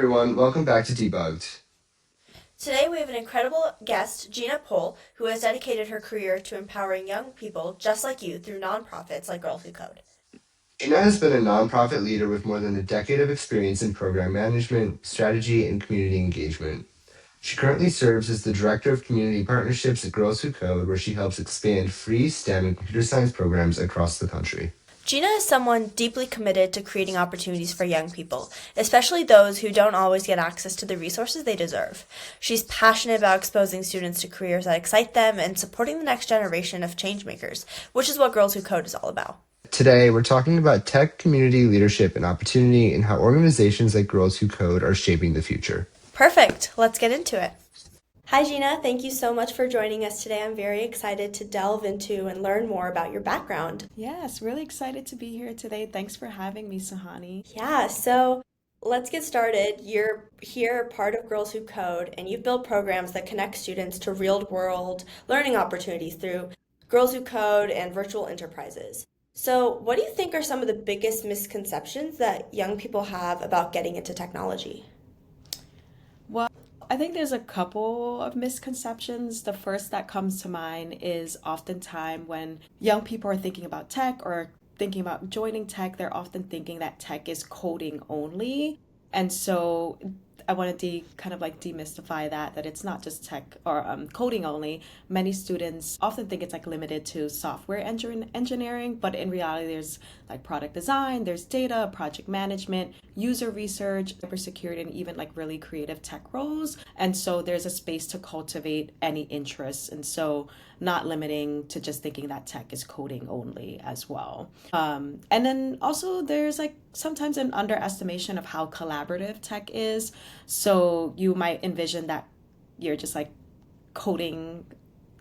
everyone, welcome back to Debugged. Today we have an incredible guest, Gina Pol, who has dedicated her career to empowering young people just like you through nonprofits like Girls Who Code. Gina has been a nonprofit leader with more than a decade of experience in program management, strategy, and community engagement. She currently serves as the Director of Community Partnerships at Girls Who Code, where she helps expand free STEM and computer science programs across the country. Gina is someone deeply committed to creating opportunities for young people, especially those who don't always get access to the resources they deserve. She's passionate about exposing students to careers that excite them and supporting the next generation of changemakers, which is what Girls Who Code is all about. Today, we're talking about tech community leadership and opportunity and how organizations like Girls Who Code are shaping the future. Perfect. Let's get into it. Hi, Gina. Thank you so much for joining us today. I'm very excited to delve into and learn more about your background. Yes, really excited to be here today. Thanks for having me, Suhaani. Yeah, so let's get started. You're here, part of Girls Who Code, and you've built programs that connect students to real world learning opportunities through Girls Who Code and virtual enterprises. So, what do you think are some of the biggest misconceptions that young people have about getting into technology? Well, I think there's a couple of misconceptions. The first that comes to mind is oftentimes when young people are thinking about tech or thinking about joining tech, they're often thinking that tech is coding only. And so I want to kind of like demystify that it's not just tech or coding only. Many students often think it's like limited to software engineering, but in reality, there's like product design, there's data, project management, user research, cybersecurity, and even like really creative tech roles. And so there's a space to cultivate any interests. And so not limiting to just thinking that tech is coding only as well. And then also there's like sometimes an underestimation of how collaborative tech is. So you might envision that you're just like coding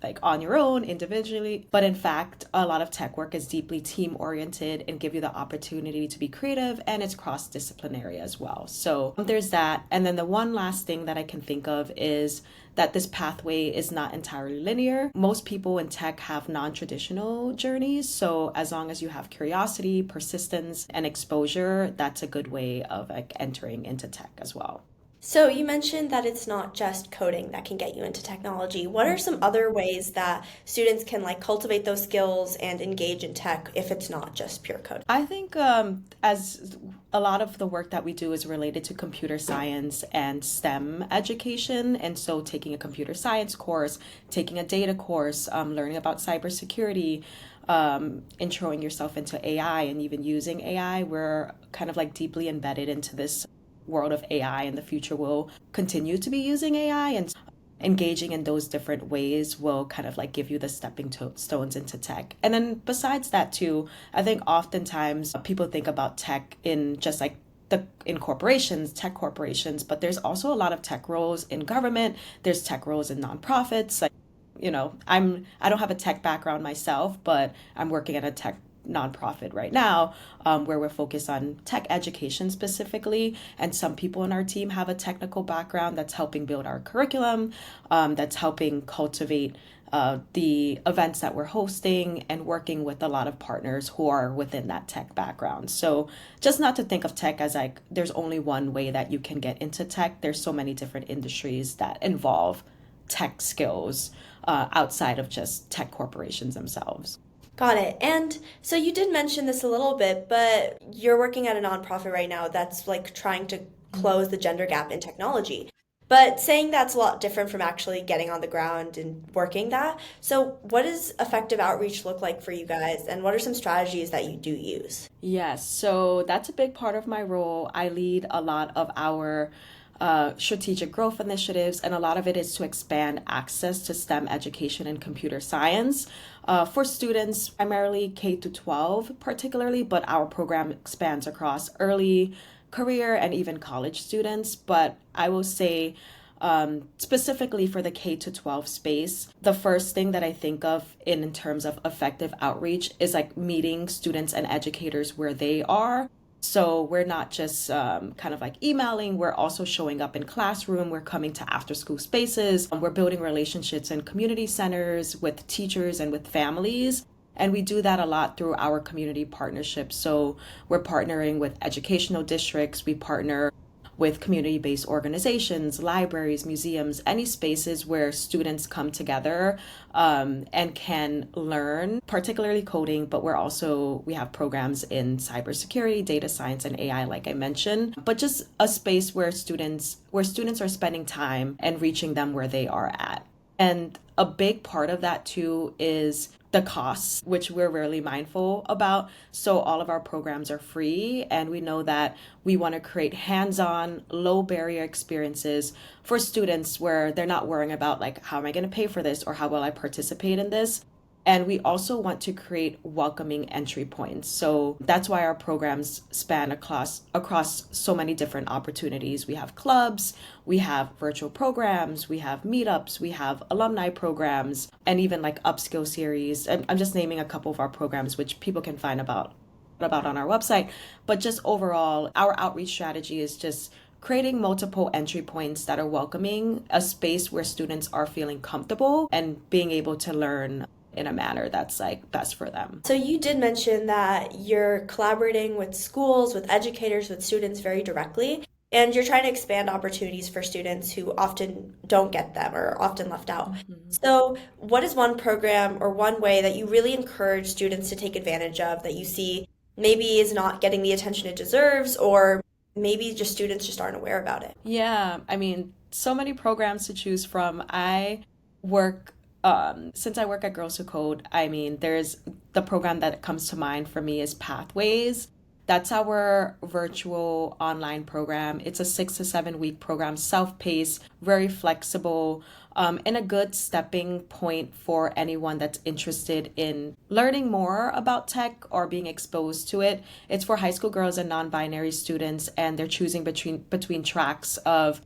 like on your own individually, but in fact a lot of tech work is deeply team oriented and give you the opportunity to be creative, and it's cross disciplinary as well. So there's that. And then the one last thing that I can think of is that this pathway is not entirely linear. Most people in tech have non-traditional journeys, so as long as you have curiosity, persistence, and exposure, that's a good way of like entering into tech as well. So, you mentioned that it's not just coding that can get you into technology. What are some other ways that students can like cultivate those skills and engage in tech if it's not just pure code? I think as a lot of the work that we do is related to computer science and STEM education. And so taking a computer science course, taking a data course, learning about cybersecurity, introing yourself into AI and even using AI, we're kind of like deeply embedded into this world of AI. In the future will continue to be using AI, and engaging in those different ways will kind of like give you the stones into tech. And then besides that too, I think oftentimes people think about tech in just like in corporations, tech corporations, but there's also a lot of tech roles in government. There's tech roles in nonprofits. Like, I don't have a tech background myself, but I'm working at a tech nonprofit right now, where we're focused on tech education specifically. And some people in our team have a technical background that's helping build our curriculum, that's helping cultivate the events that we're hosting, and working with a lot of partners who are within that tech background. So just not to think of tech as like there's only one way that you can get into tech. There's so many different industries that involve tech skills outside of just tech corporations themselves. Got it. And so you did mention this a little bit, but you're working at a nonprofit right now that's like trying to close the gender gap in technology. But saying that's a lot different from actually getting on the ground and working that. So, what does effective outreach look like for you guys, and what are some strategies that you do use? Yes, so that's a big part of my role. I lead a lot of our strategic growth initiatives, and a lot of it is to expand access to STEM education and computer science for students, primarily K to 12, particularly, but our program expands across early career and even college students. But I will say, specifically for the K to 12 space, the first thing that I think of in terms of effective outreach is like meeting students and educators where they are. So we're not just kind of like emailing, we're also showing up in classroom, we're coming to after school spaces, we're building relationships in community centers with teachers and with families. And we do that a lot through our community partnerships. So we're partnering with educational districts, we partner with community-based organizations, libraries, museums, any spaces where students come together and can learn, particularly coding, but we have programs in cybersecurity, data science, and AI, like I mentioned, but just a space where students are spending time and reaching them where they are at. And a big part of that too is the costs, which we're really mindful about. So all of our programs are free, and we know that we want to create hands-on, low barrier experiences for students where they're not worrying about like, how am I going to pay for this or how will I participate in this? And we also want to create welcoming entry points. So that's why our programs span across so many different opportunities. We have clubs, we have virtual programs, we have meetups, we have alumni programs, and even like upskill series. I'm just naming a couple of our programs, which people can find about on our website. But just overall, our outreach strategy is just creating multiple entry points that are welcoming, a space where students are feeling comfortable and being able to learn in a manner that's like best for them. So you did mention that you're collaborating with schools, with educators, with students very directly, and you're trying to expand opportunities for students who often don't get them or are often left out. So what is one program or one way that you really encourage students to take advantage of that you see maybe is not getting the attention it deserves, or maybe just students just aren't aware about it? Yeah, I mean, so many programs to choose from. Since I work at Girls Who Code, I mean, there's the program that comes to mind for me is Pathways. That's our virtual online program. It's a 6 to 7 week program, self-paced, very flexible, and a good stepping point for anyone that's interested in learning more about tech or being exposed to it. It's for high school girls and non-binary students, and they're choosing between tracks of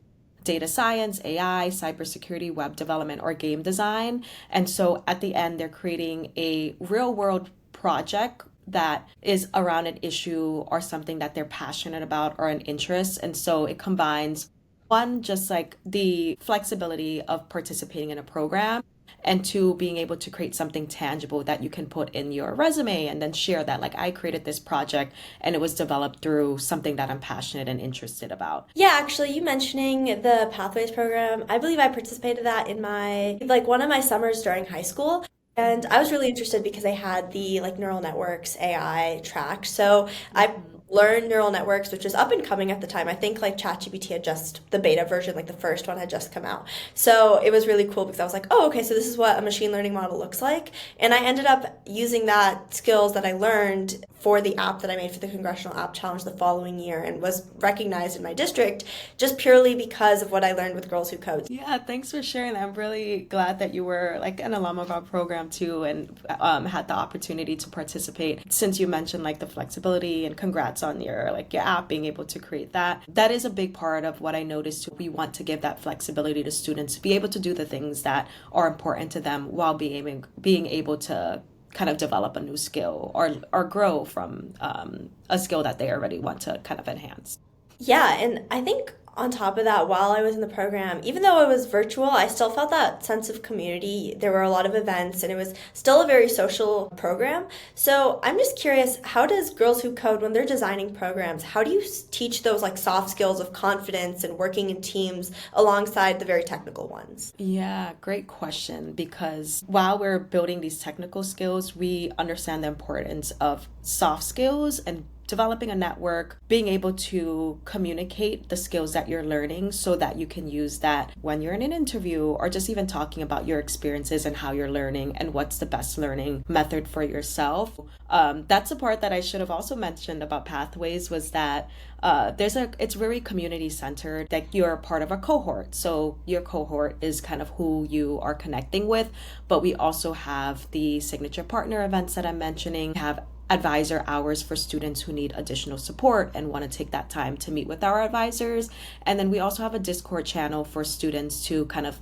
data science, AI, cybersecurity, web development, or game design. And so at the end, they're creating a real world project that is around an issue or something that they're passionate about or an interest. And so it combines one, just like the flexibility of participating in a program, and two, being able to create something tangible that you can put in your resume and then share that, like, I created this project and it was developed through something that I'm passionate and interested about. Yeah, actually, you mentioning the Pathways program, I believe I participated in that in one of my summers during high school. And I was really interested because they had the neural networks AI track. So I learned neural networks, which was up and coming at the time. I think ChatGPT had just, the beta version, the first one had just come out. So it was really cool because I was like, oh, okay, so this is what a machine learning model looks like. And I ended up using that skills that I learned for the app that I made for the Congressional App Challenge the following year, and was recognized in my district just purely because of what I learned with Girls Who Code. Yeah, thanks for sharing that. I'm really glad that you were an alum of our program too, and had the opportunity to participate. Since you mentioned the flexibility, and congrats on your app being able to create that. That is a big part of what I noticed. We want to give that flexibility to students to be able to do the things that are important to them while being able to kind of develop a new skill or grow from a skill that they already want to kind of enhance. Yeah, and I think on top of that, while I was in the program, even though it was virtual, I still felt that sense of community. There were a lot of events, and it was still a very social program. So I'm just curious, how does Girls Who Code, when they're designing programs, how do you teach those soft skills of confidence and working in teams alongside the very technical ones? Yeah, great question. Because while we're building these technical skills, we understand the importance of soft skills and developing a network, being able to communicate the skills that you're learning so that you can use that when you're in an interview, or just even talking about your experiences and how you're learning and what's the best learning method for yourself. That's the part that I should have also mentioned about Pathways, was that it's very community centered, that you're part of a cohort. So your cohort is kind of who you are connecting with, but we also have the signature partner events that I'm mentioning, have advisor hours for students who need additional support and want to take that time to meet with our advisors. And then we also have a Discord channel for students to kind of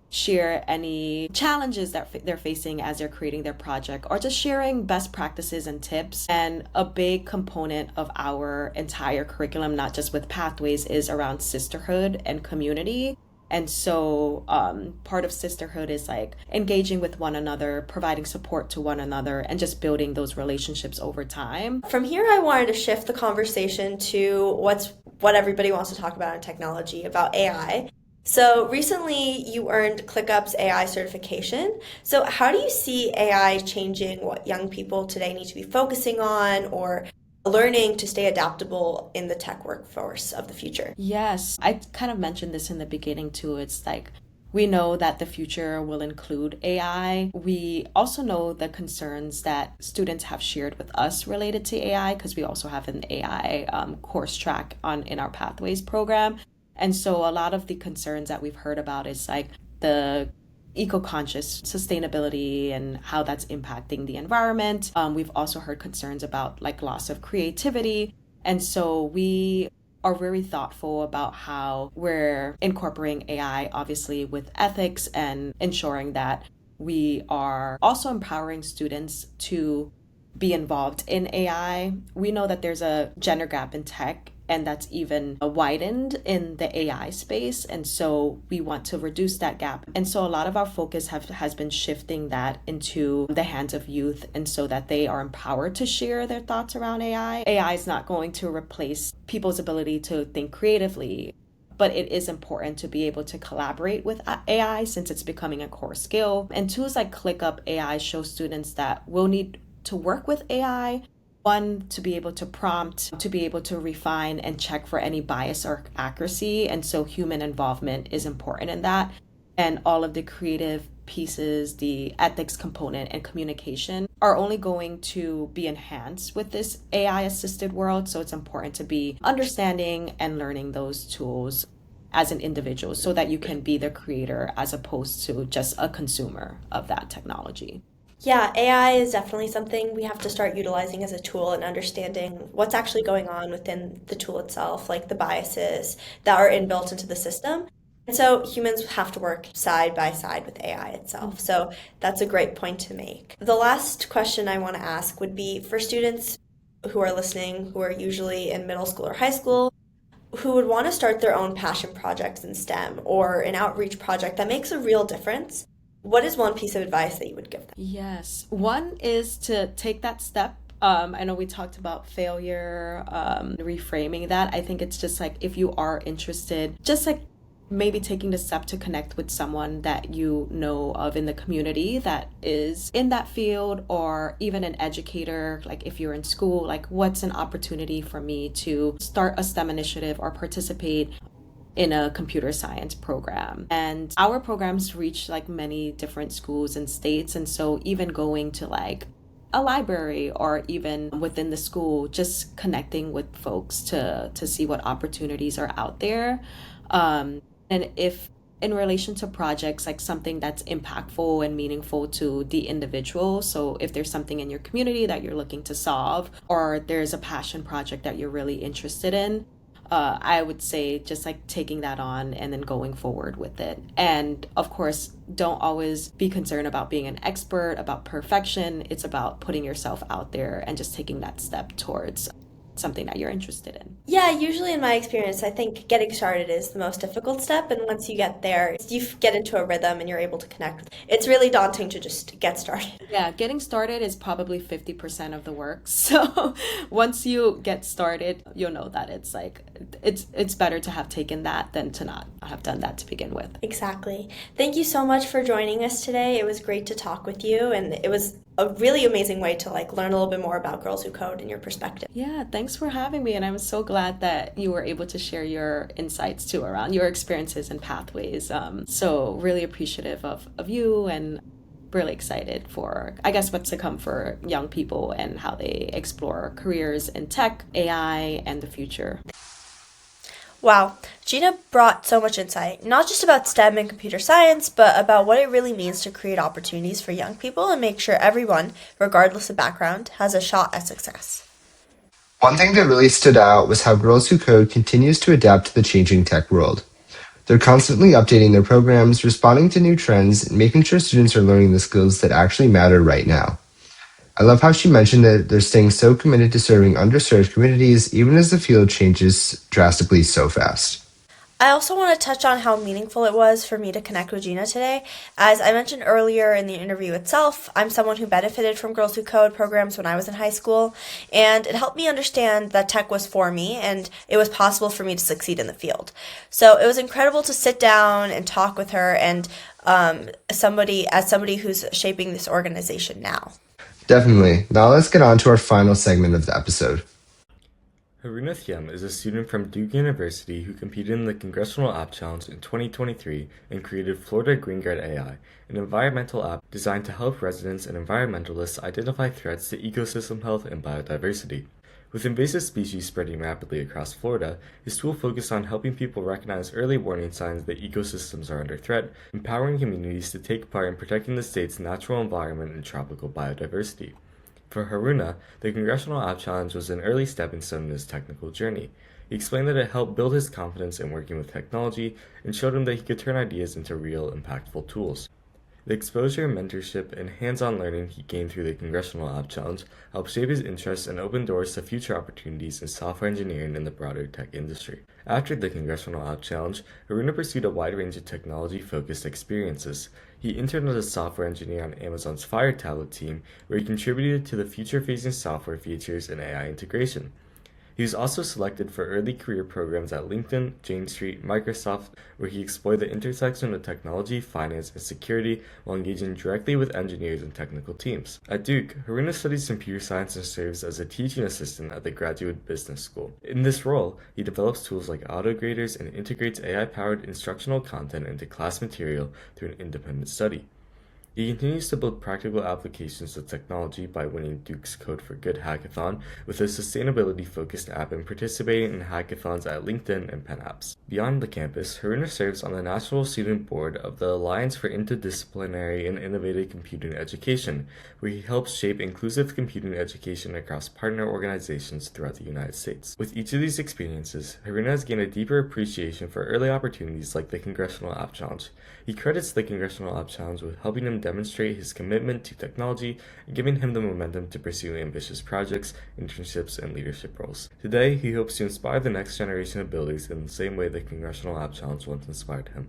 share any challenges that they're facing as they're creating their project, or just sharing best practices and tips. And a big component of our entire curriculum, not just with Pathways, is around sisterhood and community. And so part of sisterhood is engaging with one another, providing support to one another, and just building those relationships over time. From here, I wanted to shift the conversation to what's what everybody wants to talk about in technology, about AI. So recently you earned ClickUp's AI certification. So how do you see AI changing what young people today need to be focusing on or learning to stay adaptable in the tech workforce of the future? Yes, I kind of mentioned this in the beginning too. It's like we know that the future will include AI. We also know the concerns that students have shared with us related to AI because we also have an AI course track on in our Pathways program. And so a lot of the concerns that we've heard about is like the eco-conscious sustainability and how that's impacting the environment. We've also heard concerns about like loss of creativity. And so we are very thoughtful about how we're incorporating AI, obviously, with ethics and ensuring that we are also empowering students to be involved in AI. We know that there's a gender gap in tech, and that's even widened in the AI space. And so we want to reduce that gap. And so a lot of our focus has been shifting that into the hands of youth, and so that they are empowered to share their thoughts around AI. AI is not going to replace people's ability to think creatively, but it is important to be able to collaborate with AI since it's becoming a core skill. And tools like ClickUp AI show students that we'll need to work with AI. One, to be able to prompt, to be able to refine and check for any bias or accuracy. And so human involvement is important in that. And all of the creative pieces, the ethics component and communication are only going to be enhanced with this AI assisted world. So it's important to be understanding and learning those tools as an individual so that you can be the creator as opposed to just a consumer of that technology. Yeah, AI is definitely something we have to start utilizing as a tool and understanding what's actually going on within the tool itself, like the biases that are inbuilt into the system. And so humans have to work side by side with AI itself. So that's a great point to make. The last question I want to ask would be for students who are listening, who are usually in middle school or high school, who would want to start their own passion projects in STEM or an outreach project that makes a real difference. What is one piece of advice that you would give them? Yes. One is to take that step. I know we talked about failure, reframing that. I think it's just like if you are interested, just like maybe taking the step to connect with someone that you know of in the community that is in that field, or even an educator. Like if you're in school, like what's an opportunity for me to start a STEM initiative or participate in a computer science program. And our programs reach like many different schools and states. And so even going to like a library or even within the school, just connecting with folks to see what opportunities are out there. And if in relation to projects, like something that's impactful and meaningful to the individual. So if there's something in your community that you're looking to solve, or there's a passion project that you're really interested in, I would say just like taking that on and then going forward with it. And of course, don't always be concerned about being an expert, about perfection. It's about putting yourself out there and just taking that step towards something that you're interested in. Yeah, usually in my experience, I think getting started is the most difficult step. And once you get there, you get into a rhythm and you're able to connect. It's really daunting to just get started. Yeah, getting started is probably 50% of the work. So once you get started, you'll know that it's like, it's better to have taken that than to not have done that to begin with. Exactly. Thank you so much for joining us today. It was great to talk with you, and it was a really amazing way to like learn a little bit more about Girls Who Code and your perspective. Yeah, thanks for having me. And I'm so glad that you were able to share your insights too around your experiences and pathways. So really appreciative of you, and really excited for, I guess, what's to come for young people and how they explore careers in tech, AI, and the future. Wow, Gina brought so much insight, not just about STEM and computer science, but about what it really means to create opportunities for young people and make sure everyone, regardless of background, has a shot at success. One thing that really stood out was how Girls Who Code continues to adapt to the changing tech world. They're constantly updating their programs, responding to new trends, and making sure students are learning the skills that actually matter right now. I love how she mentioned that they're staying so committed to serving underserved communities even as the field changes drastically so fast. I also want to touch on how meaningful it was for me to connect with Gina today. As I mentioned earlier in the interview itself, I'm someone who benefited from Girls Who Code programs when I was in high school, and it helped me understand that tech was for me and it was possible for me to succeed in the field. So it was incredible to sit down and talk with her and somebody who's shaping this organization now. Definitely. Now let's get on to our final segment of the episode. Haruna Thiem is a student from Duke University who competed in the Congressional App Challenge in 2023 and created Florida Green Guard AI, an environmental app designed to help residents and environmentalists identify threats to ecosystem health and biodiversity. With invasive species spreading rapidly across Florida, his tool focused on helping people recognize early warning signs that ecosystems are under threat, empowering communities to take part in protecting the state's natural environment and tropical biodiversity. For Haruna, the Congressional App Challenge was an early stepping stone in his technical journey. He explained that it helped build his confidence in working with technology and showed him that he could turn ideas into real, impactful tools. The exposure, mentorship, and hands-on learning he gained through the Congressional App Challenge helped shape his interests and open doors to future opportunities in software engineering and the broader tech industry. After the Congressional App Challenge, Haruna pursued a wide range of technology-focused experiences. He interned as a software engineer on Amazon's Fire Tablet team, where he contributed to the future-facing software features and AI integration. He was also selected for early career programs at LinkedIn, Jane Street, Microsoft, where he explored the intersection of technology, finance, and security while engaging directly with engineers and technical teams. At Duke, Haruna studies computer science and serves as a teaching assistant at the Graduate Business School. In this role, he develops tools like autograders and integrates AI-powered instructional content into class material through an independent study. He continues to build practical applications of technology by winning Duke's Code for Good hackathon with a sustainability-focused app and participating in hackathons at LinkedIn and Penn Apps. Beyond the campus, Haruna serves on the National Student Board of the Alliance for Interdisciplinary and Innovative Computing Education, where he helps shape inclusive computing education across partner organizations throughout the United States. With each of these experiences, Haruna has gained a deeper appreciation for early opportunities like the Congressional App Challenge. He credits the Congressional App Challenge with helping him demonstrate his commitment to technology and giving him the momentum to pursue ambitious projects, internships, and leadership roles. Today, he hopes to inspire the next generation of builders in the same way the Congressional App Challenge once inspired him.